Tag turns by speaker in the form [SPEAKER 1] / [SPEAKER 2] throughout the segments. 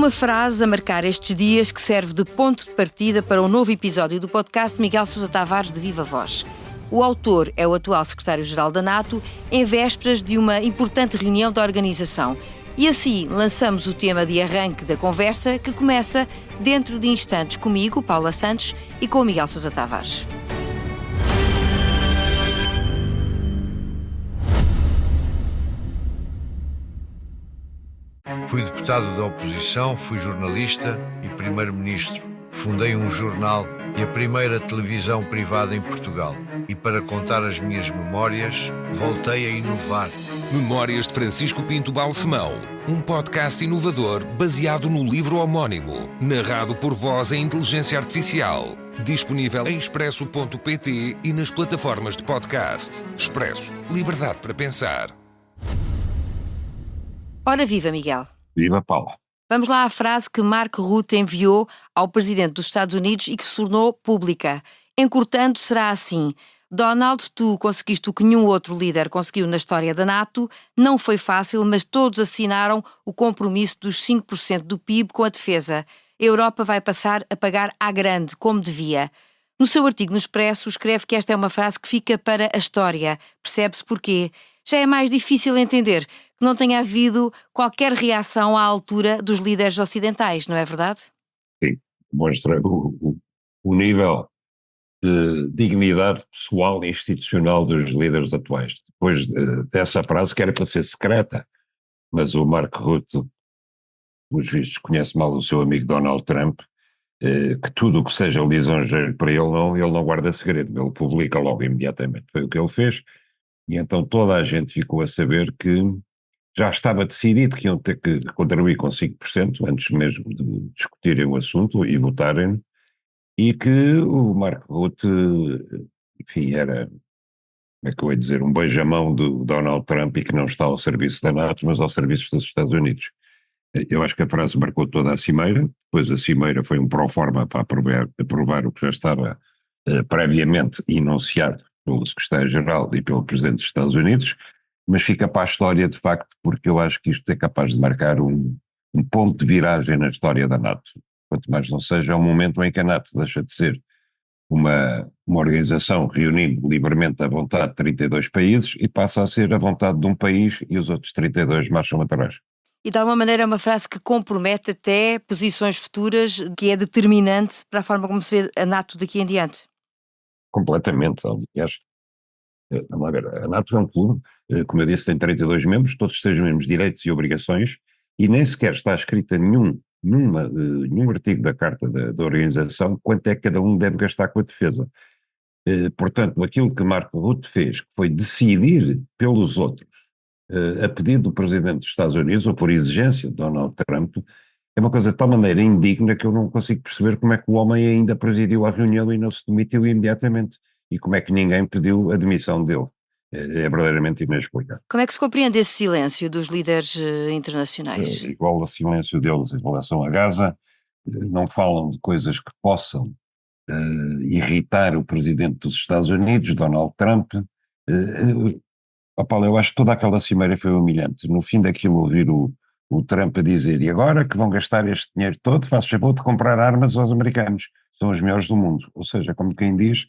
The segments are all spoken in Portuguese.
[SPEAKER 1] uma frase a marcar estes dias que serve de ponto de partida para um novo episódio do podcast Miguel Sousa Tavares de Viva Voz. O autor é o atual secretário-geral da NATO, em vésperas de uma importante reunião da organização. E assim lançamos o tema de arranque da conversa, que começa dentro de instantes comigo, Paula Santos, e com o Miguel Sousa Tavares.
[SPEAKER 2] Fui deputado da oposição, fui jornalista e primeiro-ministro. Fundei um jornal e a primeira televisão privada em Portugal. E para contar as minhas memórias, voltei a inovar.
[SPEAKER 3] Memórias de Francisco Pinto Balsemão, um podcast inovador baseado no livro homónimo, narrado por voz em inteligência artificial. Disponível em expresso.pt e nas plataformas de podcast. Expresso. Liberdade para pensar.
[SPEAKER 1] Ora viva, Miguel.
[SPEAKER 4] Viva, Paula.
[SPEAKER 1] Vamos lá à frase que Mark Rutte enviou ao presidente dos Estados Unidos e que se tornou pública. Encurtando, será assim: Donald, tu conseguiste o que nenhum outro líder conseguiu na história da NATO. Não foi fácil, mas todos assinaram o compromisso dos 5% do PIB com a defesa. A Europa vai passar a pagar à grande, como devia. No seu artigo no Expresso, escreve que esta é uma frase que fica para a história. Percebe-se porquê. Já é mais difícil entender que não tenha havido qualquer reação à altura dos líderes ocidentais, não é verdade?
[SPEAKER 4] Sim, mostra o nível de dignidade pessoal e institucional dos líderes atuais. Depois dessa frase, que era para ser secreta, mas o Mark Rutte, pelos vistos, conhece mal o seu amigo Donald Trump, que tudo o que seja lisonjeiro para ele não guarda segredo, ele publica logo imediatamente. Foi o que ele fez, e então toda a gente ficou a saber que já estava decidido que iam ter que contribuir com 5%, antes mesmo de discutirem o assunto e votarem, e que o Mark Rutte, enfim, era, como é que eu ia dizer, um beijamão do Donald Trump e que não está ao serviço da NATO, mas ao serviço dos Estados Unidos. Eu acho que a frase marcou toda a cimeira, depois a cimeira foi um pró-forma para aprovar o que já estava previamente enunciado pelo secretário-geral e pelo presidente dos Estados Unidos, mas fica para a história de facto, porque eu acho que isto é capaz de marcar um ponto de viragem na história da NATO. Quanto mais não seja, é um momento em que a NATO deixa de ser uma organização reunindo livremente a vontade de 32 países e passa a ser a vontade de um país e os outros 32 marcham atrás.
[SPEAKER 1] E de alguma maneira é uma frase que compromete até posições futuras, que é determinante para a forma como se vê a NATO daqui em diante.
[SPEAKER 4] Completamente, aliás. Vamos lá ver, a NATO é um clube, como eu disse, tem 32 membros, todos têm os mesmos direitos e obrigações, e nem sequer está escrita nenhum artigo da Carta da Organização quanto é que cada um deve gastar com a defesa. Portanto, aquilo que Mark Rutte fez, que foi decidir pelos outros, a pedido do Presidente dos Estados Unidos, ou por exigência de Donald Trump, é uma coisa de tal maneira indigna que eu não consigo perceber como é que o homem ainda presidiu a reunião e não se demitiu imediatamente. E como é que ninguém pediu a demissão dele. É verdadeiramente inexplicável.
[SPEAKER 1] Como é que se compreende esse silêncio dos líderes internacionais?
[SPEAKER 4] Igual ao silêncio deles em relação a Gaza, não falam de coisas que possam irritar o presidente dos Estados Unidos, Donald Trump. Paulo, eu acho que toda aquela cimeira foi humilhante. No fim daquilo, ouvir o Trump a dizer: e agora que vão gastar este dinheiro todo, faço favor de comprar armas aos americanos, são os melhores do mundo. Ou seja, como quem diz,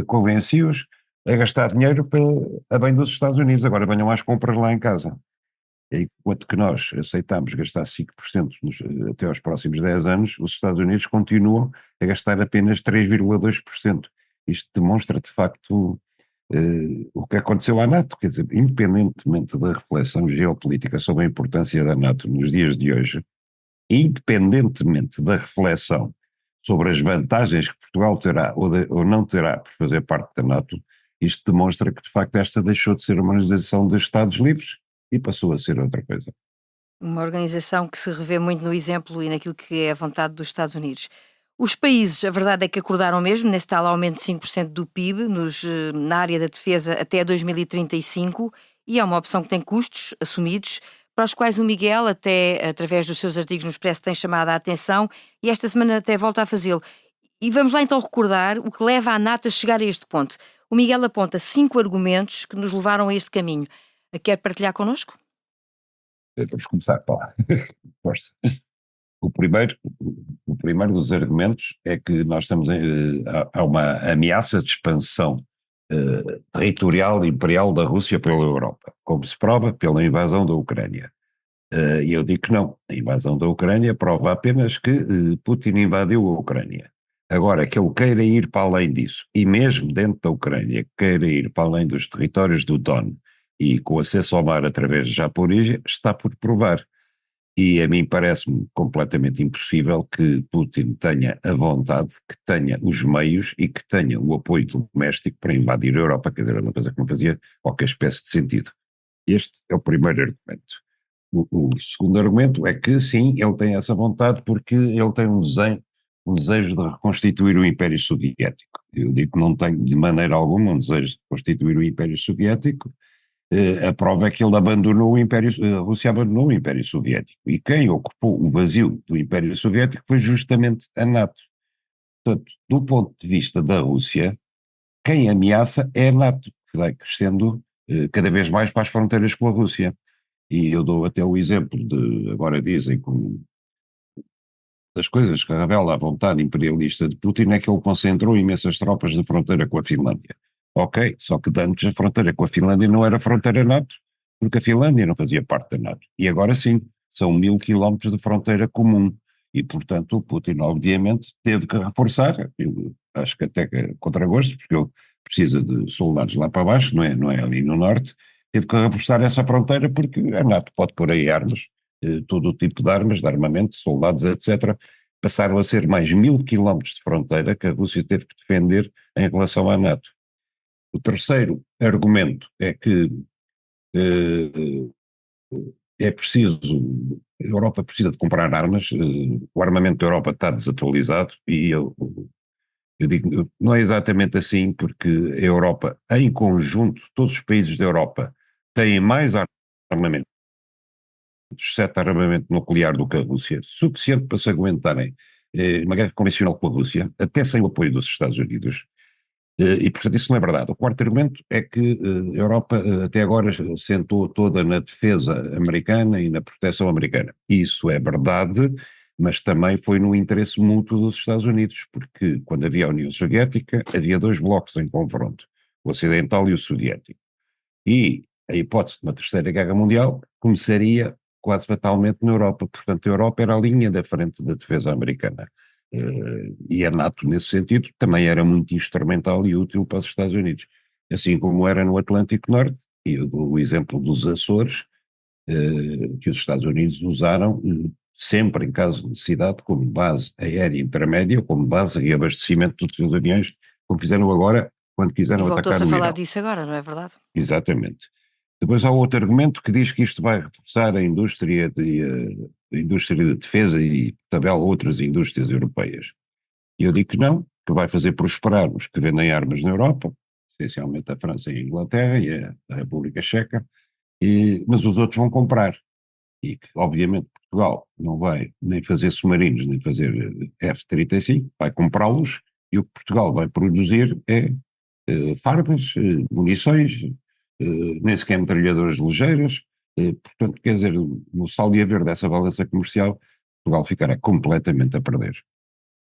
[SPEAKER 4] convenci-os a gastar dinheiro a bem dos Estados Unidos, agora venham às compras lá em casa. Enquanto que nós aceitamos gastar 5% até aos próximos 10 anos, os Estados Unidos continuam a gastar apenas 3,2%. Isto demonstra, de facto, o que aconteceu à NATO. Quer dizer, independentemente da reflexão geopolítica sobre a importância da NATO nos dias de hoje, independentemente da reflexão sobre as vantagens que Portugal terá ou não terá por fazer parte da NATO, isto demonstra que, de facto, esta deixou de ser uma organização de Estados livres e passou a ser outra coisa.
[SPEAKER 1] Uma organização que se revê muito no exemplo e naquilo que é a vontade dos Estados Unidos. Os países, a verdade é que acordaram mesmo nesse tal aumento de 5% do PIB na área da defesa até 2035, e é uma opção que tem custos assumidos, para os quais o Miguel, até através dos seus artigos no Expresso, tem chamado a atenção, e esta semana até volta a fazê-lo. E vamos lá então recordar o que leva a NATO a chegar a este ponto. O Miguel aponta 5 argumentos que nos levaram a este caminho. Quer partilhar connosco?
[SPEAKER 4] Vamos começar, Paula. Força. O primeiro dos argumentos é que nós há uma ameaça de expansão territorial e imperial da Rússia pela Europa, como se prova pela invasão da Ucrânia. E eu digo que não. A invasão da Ucrânia prova apenas que Putin invadiu a Ucrânia. Agora, que ele queira ir para além disso, e mesmo dentro da Ucrânia, queira ir para além dos territórios do Don e com acesso ao mar através de Zaporíjia, está por provar. E a mim parece-me completamente impossível que Putin tenha a vontade, que tenha os meios e que tenha o apoio doméstico para invadir a Europa, que era uma coisa que não fazia qualquer espécie de sentido. Este é o primeiro argumento. O segundo argumento é que sim, ele tem essa vontade porque ele tem um desejo de reconstituir o Império Soviético. Eu digo que não tenho de maneira alguma um desejo de reconstituir o Império Soviético. A prova é que ele abandonou a Rússia abandonou o Império Soviético. E quem ocupou o vazio do Império Soviético foi justamente a NATO. Portanto, do ponto de vista da Rússia, quem ameaça é a NATO, que vai crescendo cada vez mais para as fronteiras com a Rússia. E eu dou até o exemplo de, agora dizem, como das coisas que revela a vontade imperialista de Putin é que ele concentrou imensas tropas na fronteira com a Finlândia. Ok, só que antes a fronteira com a Finlândia não era fronteira NATO, porque a Finlândia não fazia parte da NATO. E agora sim, são 1000 quilómetros de fronteira comum. E, portanto, o Putin, obviamente, teve que reforçar, eu acho que até contra gosto, porque ele precisa de soldados lá para baixo, não é ali no norte, teve que reforçar essa fronteira porque a NATO pode pôr aí armas, todo o tipo de armas, de armamento, soldados, etc. Passaram a ser mais 1000 quilómetros de fronteira que a Rússia teve que defender em relação à NATO. O terceiro argumento é que é preciso, a Europa precisa de comprar armas, o armamento da Europa está desatualizado e eu digo, não é exatamente assim, porque a Europa, em conjunto, todos os países da Europa têm mais armamento, exceto armamento nuclear do que a Rússia, suficiente para se aguentarem uma guerra convencional com a Rússia, até sem o apoio dos Estados Unidos. E, portanto, isso não é verdade. O quarto argumento é que a Europa até agora sentou toda na defesa americana e na proteção americana. Isso é verdade, mas também foi no interesse mútuo dos Estados Unidos, porque quando havia a União Soviética, havia dois blocos em confronto, o ocidental e o soviético. E a hipótese de uma terceira guerra mundial começaria quase fatalmente na Europa. Portanto, a Europa era a linha da frente da defesa americana. E a NATO, nesse sentido, também era muito instrumental e útil para os Estados Unidos, assim como era no Atlântico Norte, e eu dou o exemplo dos Açores, que os Estados Unidos usaram sempre em caso de necessidade como base aérea intermédia, como base de abastecimento dos seus aviões, como fizeram agora quando quiseram atacar o Irão.
[SPEAKER 1] Voltou-se a falar disso agora, não é verdade?
[SPEAKER 4] Exatamente. Depois há outro argumento que diz que isto vai reforçar a indústria de defesa e tabela outras indústrias europeias. E eu digo que não, que vai fazer prosperar os que vendem armas na Europa, essencialmente a França e a Inglaterra e a República Checa, mas os outros vão comprar. E que, obviamente, Portugal não vai nem fazer submarinos, nem fazer F-35, vai comprá-los, e o que Portugal vai produzir é fardas, munições, nem sequer metralhadoras ligeiras, portanto, quer dizer, no saldo e haver dessa balança comercial, Portugal ficará completamente a perder.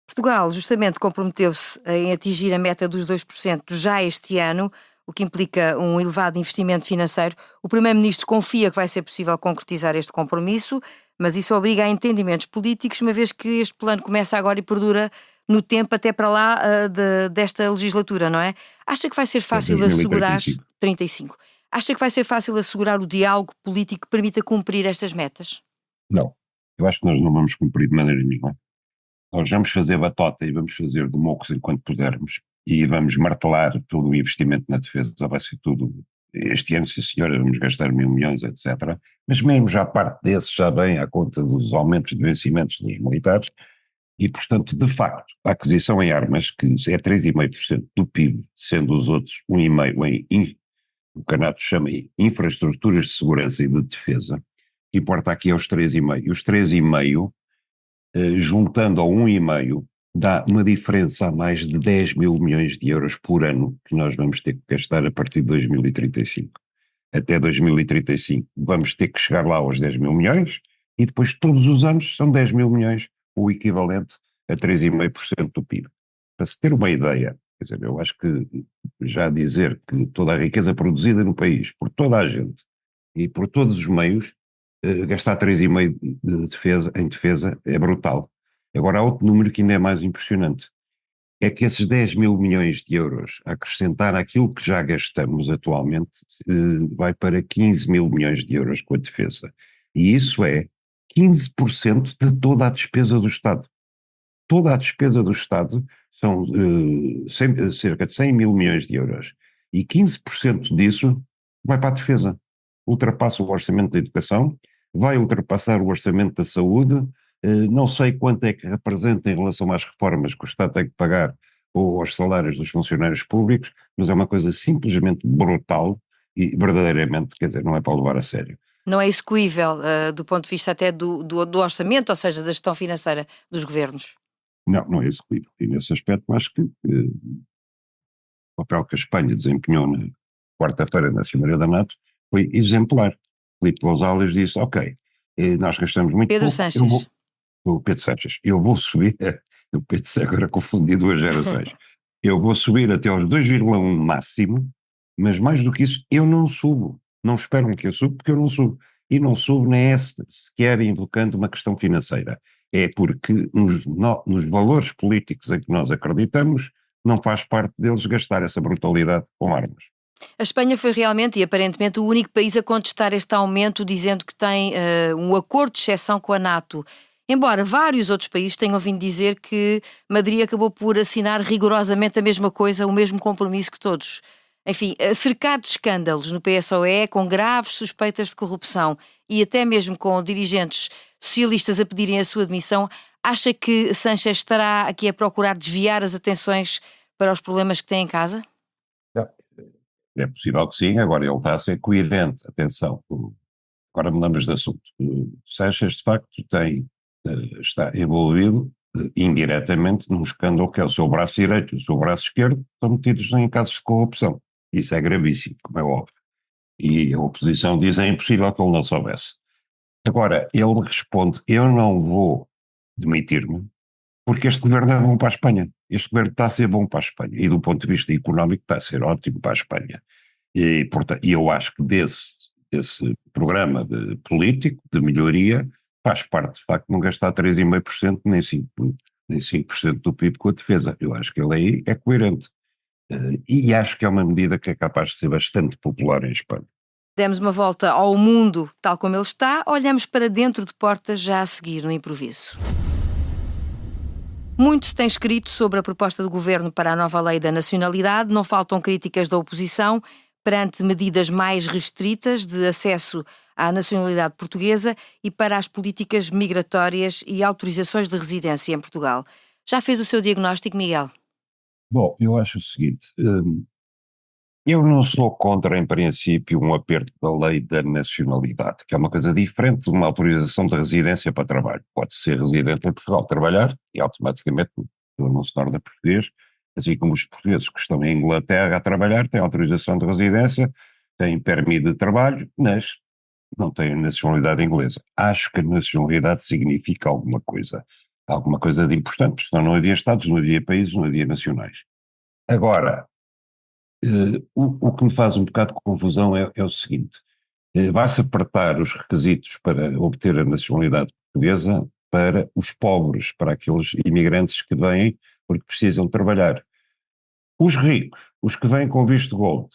[SPEAKER 1] Portugal justamente comprometeu-se em atingir a meta dos 2% já este ano, o que implica um elevado investimento financeiro. O Primeiro-Ministro confia que vai ser possível concretizar este compromisso, mas isso obriga a entendimentos políticos, uma vez que este plano começa agora e perdura no tempo até para lá desta legislatura, não é? Acha que vai ser fácil assegurar... 35. Acha que vai ser fácil assegurar o diálogo político que permita cumprir estas metas?
[SPEAKER 4] Não. Eu acho que nós não vamos cumprir de maneira nenhuma. Nós vamos fazer batota e vamos fazer de mocos enquanto pudermos e vamos martelar todo o investimento na defesa. Vai ser tudo, este ano, sim senhora, vamos gastar 1000 milhões, etc. Mas mesmo já parte desses já vem à conta dos aumentos de vencimentos dos militares e, portanto, de facto, a aquisição em armas, que é 3,5% do PIB, sendo os outros 1,5% em o que a NATO chama infraestruturas de segurança e de defesa, que importa aqui aos 3,5%. E os 3,5%, juntando ao 1,5%, dá uma diferença a mais de 10 mil milhões de euros por ano que nós vamos ter que gastar a partir de 2035. Até 2035 vamos ter que chegar lá aos 10 mil milhões e depois todos os anos são 10 mil milhões o equivalente a 3,5% do PIB. Para se ter uma ideia, quer dizer, eu acho que já dizer que toda a riqueza produzida no país, por toda a gente e por todos os meios, gastar 3,5% em defesa é brutal. Agora há outro número que ainda é mais impressionante. É que esses 10 mil milhões de euros, a acrescentar aquilo que já gastamos atualmente, vai para 15 mil milhões de euros com a defesa. E isso é 15% de toda a despesa do Estado. Toda a despesa do Estado são cerca de 100 mil milhões de euros. E 15% disso vai para a defesa. Ultrapassa o orçamento da educação, vai ultrapassar o orçamento da saúde. Não sei quanto é que representa em relação às reformas que o Estado tem que pagar ou aos salários dos funcionários públicos, mas é uma coisa simplesmente brutal e verdadeiramente, quer dizer, não é para levar a sério.
[SPEAKER 1] Não é execuível do ponto de vista até do orçamento, ou seja, da gestão financeira dos governos.
[SPEAKER 4] Não é execuível. E nesse aspecto acho que o papel que a Espanha desempenhou na quarta-feira na Cimeira da NATO foi exemplar. Filipe González disse, ok, nós gastamos muito
[SPEAKER 1] Pedro
[SPEAKER 4] pouco,
[SPEAKER 1] Sánchez.
[SPEAKER 4] o Pedro Sánchez, eu vou subir, o Pedro agora confundi duas gerações, eu vou subir até aos 2,1 máximo, mas mais do que isso, eu não subo, não esperam que eu suba, porque eu não subo, e não subo nem é sequer invocando uma questão financeira, é porque nos valores políticos em que nós acreditamos, não faz parte deles gastar essa brutalidade com armas.
[SPEAKER 1] A Espanha foi realmente e aparentemente o único país a contestar este aumento, dizendo que tem um acordo de exceção com a NATO. Embora vários outros países tenham vindo dizer que Madrid acabou por assinar rigorosamente a mesma coisa, o mesmo compromisso que todos. Enfim, cercado de escândalos no PSOE, com graves suspeitas de corrupção e até mesmo com dirigentes socialistas a pedirem a sua demissão, acha que Sánchez estará aqui a procurar desviar as atenções para os problemas que tem em casa?
[SPEAKER 4] É possível que sim, agora ele está a ser coerente, atenção, agora mudamos de assunto. O Sánchez, de facto, está envolvido indiretamente num escândalo que é o seu braço direito e o seu braço esquerdo estão metidos em casos de corrupção. Isso é gravíssimo, como é óbvio. E a oposição diz é impossível que ele não soubesse. Agora, ele responde, eu não vou demitir-me porque este governo é bom para a Espanha. Este governo está a ser bom para a Espanha e do ponto de vista económico está a ser ótimo para a Espanha. E, portanto, eu acho que desse programa político de melhoria faz parte, de facto, não gastar 3,5% nem 5% do PIB com a defesa. Eu acho que ele aí é coerente. E acho que é uma medida que é capaz de ser bastante popular em Espanha.
[SPEAKER 1] Demos uma volta ao mundo tal como ele está, olhamos para dentro de portas já a seguir no improviso. Muito se tem escrito sobre a proposta do governo para a nova lei da nacionalidade, não faltam críticas da oposição perante medidas mais restritas de acesso à nacionalidade portuguesa e para as políticas migratórias e autorizações de residência em Portugal. Já fez o seu diagnóstico, Miguel?
[SPEAKER 4] Bom, eu acho o seguinte, eu não sou contra, em princípio, um aperto da lei da nacionalidade, que é uma coisa diferente de uma autorização de residência para trabalho. Pode ser residente em Portugal trabalhar e automaticamente não se torna português, assim como os portugueses que estão em Inglaterra a trabalhar têm autorização de residência, têm permissão de trabalho, mas não têm nacionalidade inglesa. Acho que a nacionalidade significa alguma coisa de importante, porque senão não havia Estados, não havia países, não havia nacionais. Agora, o que me faz um bocado de confusão é o seguinte, vai-se apertar os requisitos para obter a nacionalidade portuguesa para os pobres, para aqueles imigrantes que vêm porque precisam trabalhar. Os ricos, os que vêm com visto gold,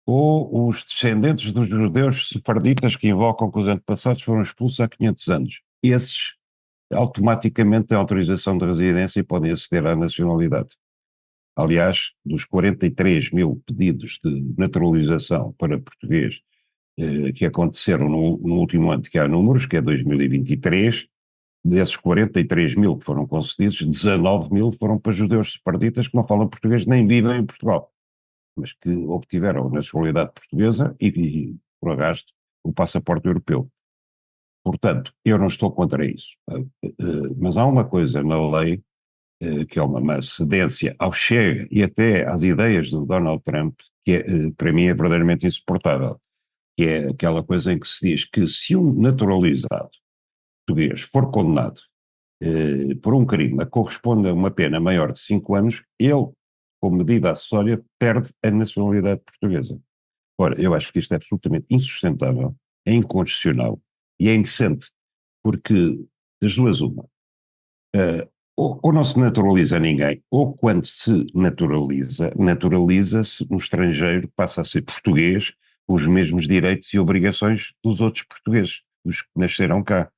[SPEAKER 4] ou os descendentes dos judeus sefarditas que invocam que os antepassados foram expulsos há 500 anos, esses automaticamente têm autorização de residência e podem aceder à nacionalidade. Aliás, dos 43 mil pedidos de naturalização para português que aconteceram no último ano, que há números, que é 2023, desses 43 mil que foram concedidos, 19 mil foram para judeus sefarditas que não falam português nem vivem em Portugal, mas que obtiveram a nacionalidade portuguesa e por arrasto, o passaporte europeu. Portanto, eu não estou contra isso, mas há uma coisa na lei que é uma cedência ao Chega e até às ideias do Donald Trump, que para mim é verdadeiramente insuportável, que é aquela coisa em que se diz que se um naturalizado português for condenado por um crime corresponde a uma pena maior de 5 anos, ele, como medida acessória, perde a nacionalidade portuguesa. Ora, eu acho que isto é absolutamente insustentável, é inconstitucional e é indecente, porque das duas uma. Ou não se naturaliza ninguém, ou quando se naturaliza, naturaliza-se um estrangeiro, passa a ser português, com os mesmos direitos e obrigações dos outros portugueses, dos que nasceram cá.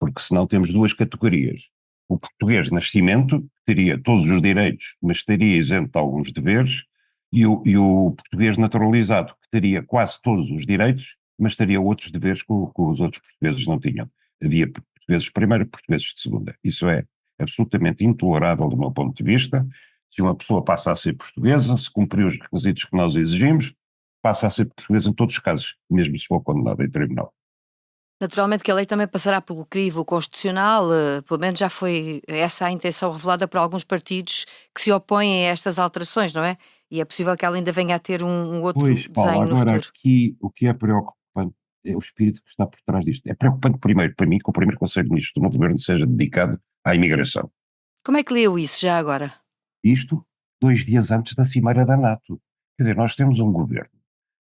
[SPEAKER 4] Porque senão temos duas categorias. O português de nascimento teria todos os direitos, mas estaria isento de alguns deveres, e o português naturalizado, que teria quase todos os direitos, mas teria outros deveres que os outros portugueses não tinham. Havia portugueses de primeira e portugueses de segunda. Isso é absolutamente intolerável do meu ponto de vista. Se uma pessoa passa a ser portuguesa, se cumprir os requisitos que nós exigimos, passa a ser portuguesa em todos os casos, mesmo se for condenado em tribunal.
[SPEAKER 1] Naturalmente que a lei também passará pelo crivo constitucional, pelo menos já foi essa a intenção revelada por alguns partidos que se opõem a estas alterações, não é? E é possível que ela ainda venha a ter um outro
[SPEAKER 4] Pois, Paulo,
[SPEAKER 1] desenho no
[SPEAKER 4] agora
[SPEAKER 1] futuro.
[SPEAKER 4] aqui o que é preocupante é o espírito que está por trás disto. É preocupante primeiro para mim que o primeiro Conselho de Ministros do novo governo seja dedicado à imigração.
[SPEAKER 1] Como é que leu isso já agora?
[SPEAKER 4] Isto 2 dias antes da Cimeira da NATO. Quer dizer, nós temos um governo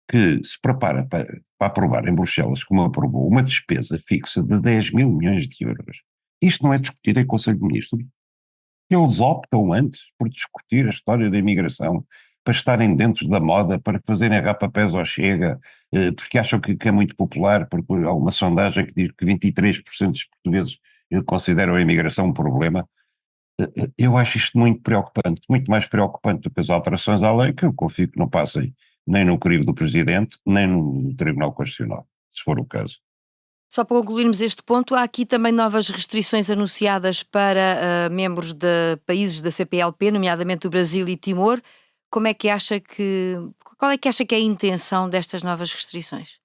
[SPEAKER 4] que se prepara para aprovar em Bruxelas, como aprovou, uma despesa fixa de 10 mil milhões de euros. Isto não é discutido em Conselho de Ministros. Eles optam antes por discutir a história da imigração, para estarem dentro da moda, para fazerem rapapés ao Chega, porque acham que é muito popular, porque há uma sondagem que diz que 23% dos portugueses consideram a imigração um problema. Eu acho isto muito preocupante, muito mais preocupante do que as alterações à lei, que eu confio que não passem nem no crivo do Presidente, nem no Tribunal Constitucional, se for o caso.
[SPEAKER 1] Só para concluirmos este ponto, há aqui também novas restrições anunciadas para membros de países da CPLP, nomeadamente o Brasil e Timor. Qual é que acha que é a intenção destas novas restrições?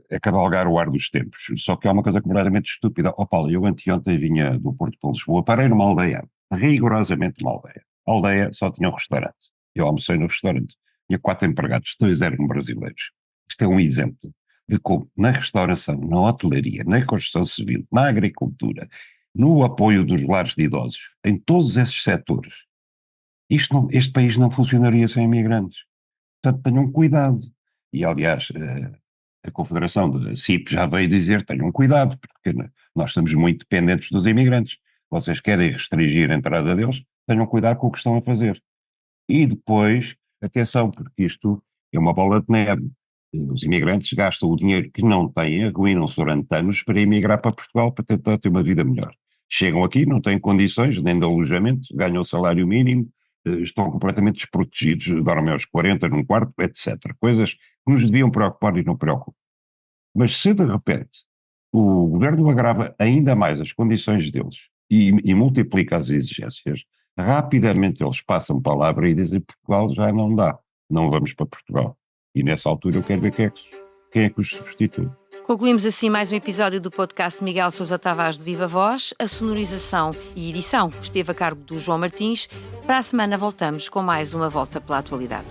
[SPEAKER 4] É cavalgar o ar dos tempos. Só que há uma coisa completamente estúpida. Paulo, eu anteontem vinha do Porto para Lisboa, parei numa aldeia, rigorosamente uma aldeia. A aldeia só tinha um restaurante. Eu almocei no restaurante. Tinha 4 empregados, 2 eram brasileiros. Isto é um exemplo de como na restauração, na hotelaria, na construção civil, na agricultura, no apoio dos lares de idosos, em todos esses setores, este país não funcionaria sem imigrantes. Portanto, tenham cuidado. E, aliás, a Confederação da CIP já veio dizer, tenham cuidado, porque nós estamos muito dependentes dos imigrantes. Vocês querem restringir a entrada deles, tenham cuidado com o que estão a fazer. E depois, atenção, porque isto é uma bola de neve. Os imigrantes gastam o dinheiro que não têm, arruinam-se durante anos para emigrar para Portugal para tentar ter uma vida melhor. Chegam aqui, não têm condições nem de alojamento, ganham o salário mínimo, estão completamente desprotegidos, dormem aos 40 num quarto, etc. Coisas que nos deviam preocupar e não preocupam. Mas se de repente o governo agrava ainda mais as condições deles e multiplica as exigências, rapidamente eles passam palavra e dizem Portugal já não dá, não vamos para Portugal. E nessa altura eu quero ver quem é que os substitui.
[SPEAKER 1] Concluímos assim mais um episódio do podcast Miguel Sousa Tavares de Viva Voz. A sonorização e edição esteve a cargo do João Martins. Para a semana voltamos com mais uma volta pela atualidade.